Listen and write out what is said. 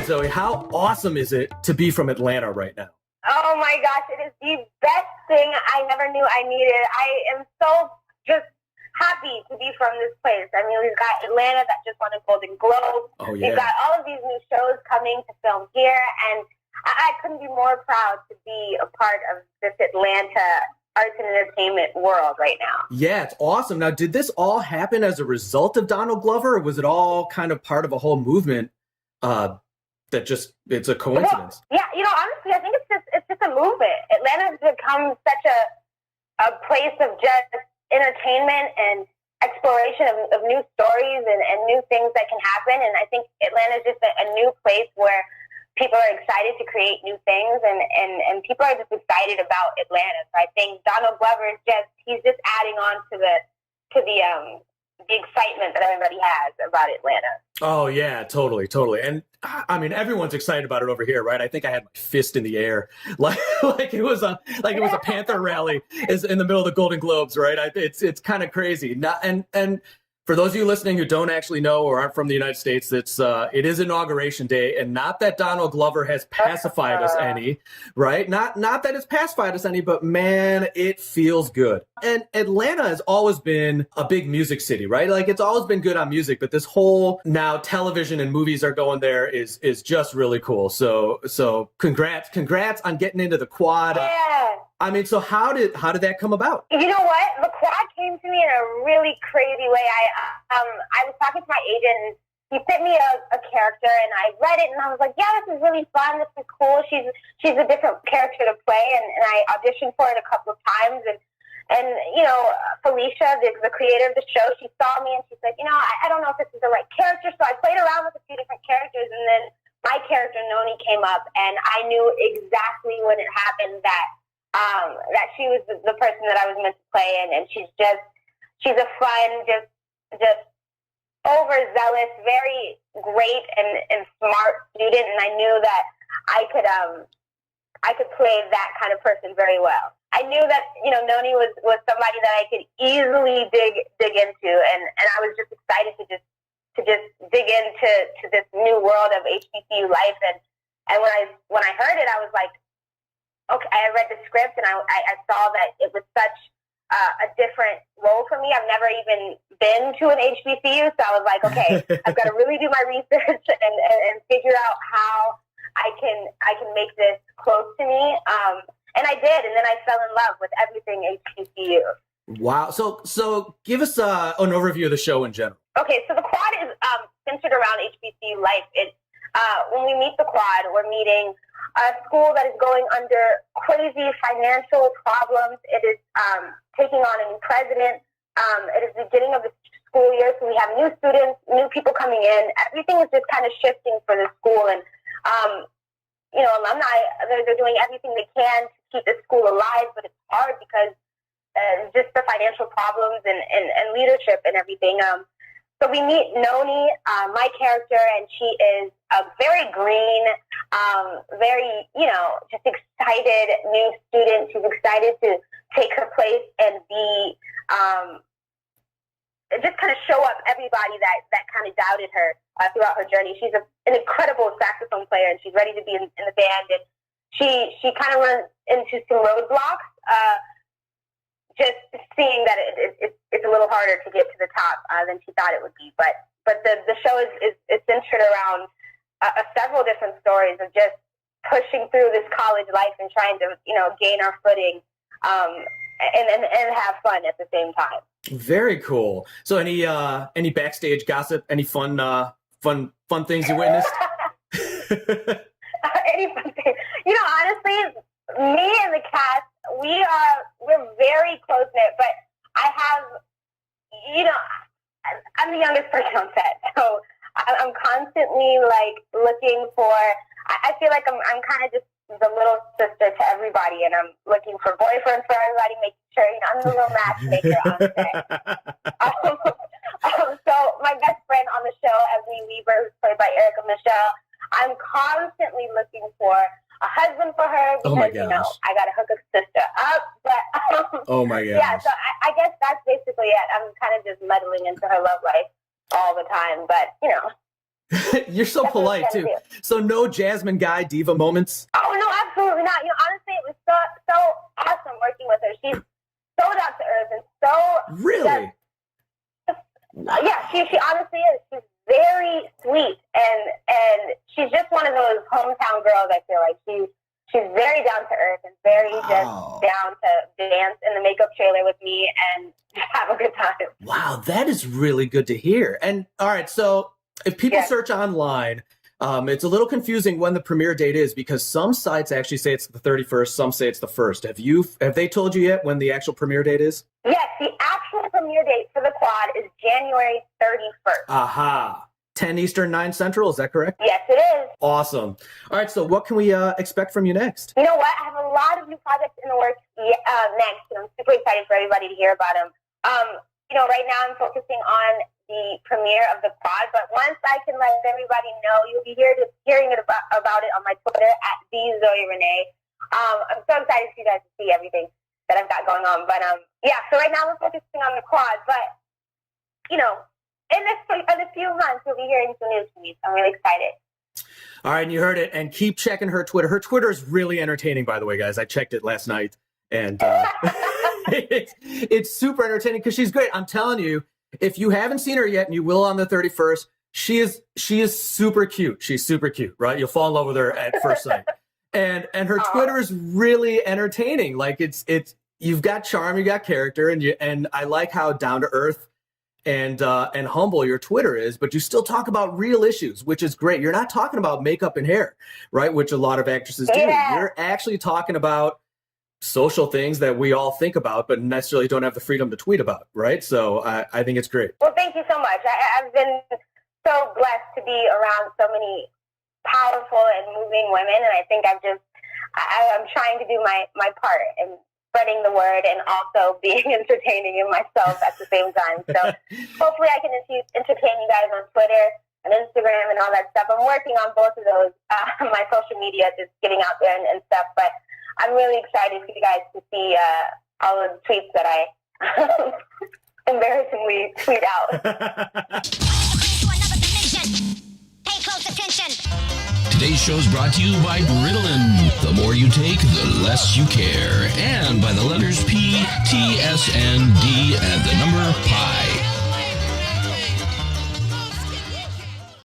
Zoe, how awesome is it to be from Atlanta right now? Oh my gosh, it is the best thing I never knew I needed. I am so just happy to be from this place. I mean, we've got Atlanta that just won a Golden Globe. Oh, yeah. We've got all of these new shows coming to film here, and I couldn't be more proud to be a part of this Atlanta arts and entertainment world right now. Yeah, it's awesome. Now, did this all happen as a result of Donald Glover, or was it all kind of part of a whole movement that just, it's a coincidence? Well, yeah, honestly, I think it's just a movement. Atlanta has become such a place of just entertainment and exploration of new stories and new things that can happen. And I think Atlanta is just a new place where people are excited to create new things, and people are just excited about Atlanta. So I think Donald Glover he's just adding on to the excitement that everybody has about Atlanta. Oh yeah, totally. And I mean, everyone's excited about it over here, right? I think I had my fist in the air, like it was a Panther rally is in the middle of the Golden Globes, right? It's kind of crazy. And for those of you listening who don't actually know or aren't from the United States, it is Inauguration Day, and not that Donald Glover has pacified us any, right? Not that it's pacified us any, but man, it feels good. And Atlanta has always been a big music city, right? Like it's always been good on music, but this whole now television and movies are going there is just really cool. So congrats on getting into the quad. Yeah. I mean, so how did that come about? You know what? The quad came to me in a really crazy way. I was talking to my agent, and he sent me a character, and I read it, and I was like, yeah, this is really fun. This is cool. She's a different character to play, and I auditioned for it a couple of times, and Felicia, the creator of the show, she saw me, and she said, I don't know if this is the right character, so I played around with a few different characters, and then my character, Noni, came up, and I knew exactly when it happened that she was the person that I was meant to play, and she's a fun, just overzealous, very great and smart student, and I knew that I could play that kind of person very well. I knew that Noni was somebody that I could easily dig into, and I was just excited to just dig into this new world of HBCU life, and when I heard it, I was like, okay, I read the script, and I saw that it was such a different role for me. I've never even been to an HBCU, so I was like, okay, I've got to really do my research and figure out how I can make this close to me. And I did, and then I fell in love with everything HBCU. Wow. So give us an overview of the show in general. Okay, so the quad is centered around HBCU life. When we meet the quad, we're meeting a school that is going under crazy financial problems. It is taking on a new president. It is the beginning of the school year, so we have new students, new people coming in. Everything is just kind of shifting for the school, and alumni, they're doing everything they can to keep the school alive, but it's hard because just the financial problems and leadership and everything. So we meet Noni, my character, and she is a very green, very, just excited new student. She's excited to take her place and be, just kind of show up everybody that kind of doubted her throughout her journey. She's an incredible saxophone player, and she's ready to be in the band. And she kind of runs into some roadblocks, just seeing that it's a little harder to get to the top than she thought it would be. But the show is centered around several different stories of just pushing through this college life and trying to gain our footing and have fun at the same time. Very cool. So any backstage gossip? Any fun things you witnessed? Any fun things? Honestly, me and the cast, we're very close knit, but I have, I'm the youngest person on set, so I'm constantly looking for. I feel like I'm kind of just the little sister to everybody, and I'm looking for boyfriends for everybody, making sure I'm the little matchmaker on set. So my best friend on the show, Emily Weaver, who's played by Erica Michelle, I'm constantly looking for a husband for her because I got to hook a sister up. But oh my gosh. Yeah, so I guess that's basically it. I'm kind of just meddling into her love life all the time, but You're so That's what polite it's too. gonna do. So no Jasmine Guy diva moments. Oh no, absolutely not. You know, honestly, it was so awesome working with her. She's so down to earth and so Really? yeah. She honestly is. She's very sweet and she's just one of those hometown girls. I feel like she's very down to earth and very just down to dance in the makeup trailer with me and have a good time. Wow, that is really good to hear. And all right, so if people search online, it's a little confusing when the premiere date is because some sites actually say it's the 31st, some say it's the 1st. Have they told you yet when the actual premiere date is? Yes, the actual premiere date for the quad is January 31st. Aha. 10 Eastern, 9 Central, is that correct? Yes, it is. Awesome. All right, so what can we expect from you next? You know what? I have a lot of new projects in the works next, and I'm super excited for everybody to hear about them. You know, right now I'm focusing on the premiere of the quad, but once I can let everybody know, you'll be hearing about it on my Twitter at @TheZoeRenee. I'm so excited for you guys to see everything that I've got going on. But yeah, so right now we're focusing on the quad, but you know, in a few months you'll be hearing some news from me. So I'm really excited. All right, and you heard it. And keep checking her Twitter. Her Twitter is really entertaining, by the way, guys. I checked it last night, and it's super entertaining because she's great. I'm telling you, if you haven't seen her yet, and you will on the 31st, she is super cute. She's super cute, right? You'll fall in love with her at first sight. And her Twitter is really entertaining. Like it's you've got charm, you got character, and I like how down to earth and humble your Twitter is, but you still talk about real issues, which is great. You're not talking about makeup and hair, right? Which a lot of actresses do. You're actually talking about social things that we all think about, but necessarily don't have the freedom to tweet about, right? So I think it's great. Well, thank you so much. I've been so blessed to be around so many powerful and moving women, and I think I'm trying to do my part in spreading the word and also being entertaining in myself at the same time. So hopefully I can entertain you guys on Twitter and Instagram and all that stuff. I'm working on both of those, my social media, just getting out there and stuff, but I'm really excited for you guys to see all of the tweets that I embarrassingly tweet out. Pay close attention. Today's show is brought to you by Ritalin. The more you take, the less you care. And by the letters P, T, S, and D, and the number pi.